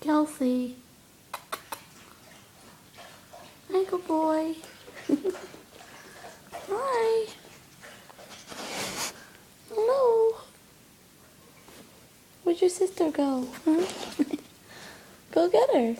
Kelsey. Hi, good boy. Hi. Hello. Where'd your sister go? Huh? Go get her.